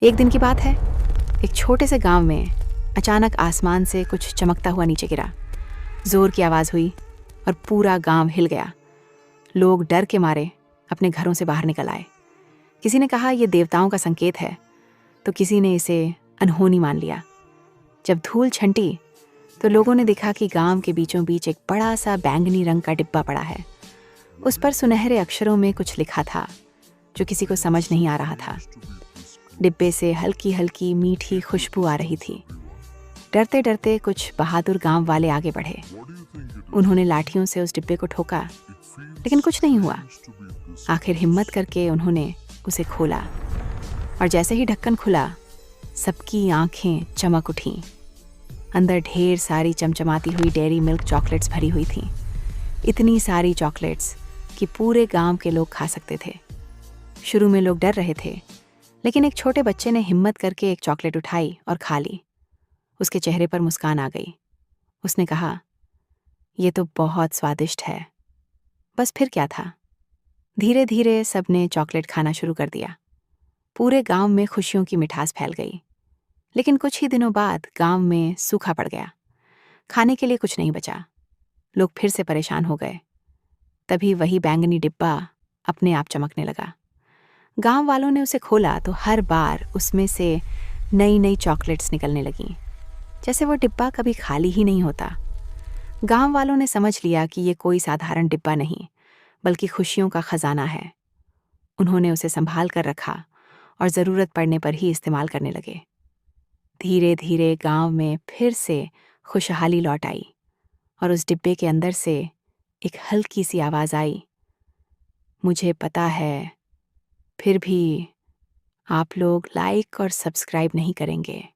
एक दिन की बात है, एक छोटे से गांव में अचानक आसमान से कुछ चमकता हुआ नीचे गिरा। जोर की आवाज़ हुई और पूरा गांव हिल गया। लोग डर के मारे अपने घरों से बाहर निकल आए। किसी ने कहा यह देवताओं का संकेत है, तो किसी ने इसे अनहोनी मान लिया। जब धूल छंटी तो लोगों ने देखा कि गांव के बीचों बीच एक बड़ा सा बैंगनी रंग का डिब्बा पड़ा है। उस पर सुनहरे अक्षरों में कुछ लिखा था जो किसी को समझ नहीं आ रहा था। डिब्बे से हल्की हल्की मीठी खुशबू आ रही थी। डरते डरते कुछ बहादुर गांव वाले आगे बढ़े। उन्होंने लाठियों से उस डिब्बे को ठोका, लेकिन कुछ नहीं हुआ। आखिर हिम्मत करके उन्होंने उसे खोला और जैसे ही ढक्कन खुला, सबकी आंखें चमक उठीं। अंदर ढेर सारी चमचमाती हुई डेयरी मिल्क चॉकलेट्स भरी हुई थीं। इतनी सारी चॉकलेट्स कि पूरे गांव के लोग खा सकते थे। शुरू में लोग डर रहे थे, लेकिन एक छोटे बच्चे ने हिम्मत करके एक चॉकलेट उठाई और खा ली। उसके चेहरे पर मुस्कान आ गई। उसने कहा, ये तो बहुत स्वादिष्ट है। बस फिर क्या था? धीरे धीरे सबने चॉकलेट खाना शुरू कर दिया। पूरे गांव में खुशियों की मिठास फैल गई। लेकिन कुछ ही दिनों बाद गांव में सूखा पड़ गया। खाने के लिए कुछ नहीं बचा। लोग फिर से परेशान हो गए। तभी वही बैंगनी डिब्बा अपने आप चमकने लगा। गांव वालों ने उसे खोला तो हर बार उसमें से नई नई चॉकलेट्स निकलने लगीं, जैसे वो डिब्बा कभी खाली ही नहीं होता। गांव वालों ने समझ लिया कि ये कोई साधारण डिब्बा नहीं, बल्कि खुशियों का खजाना है। उन्होंने उसे संभाल कर रखा और ज़रूरत पड़ने पर ही इस्तेमाल करने लगे। धीरे धीरे गांव में फिर से खुशहाली लौट आई और उस डिब्बे के अंदर से एक हल्की सी आवाज़ आई, मुझे पता है, फिर भी आप लोग लाइक और सब्सक्राइब नहीं करेंगे।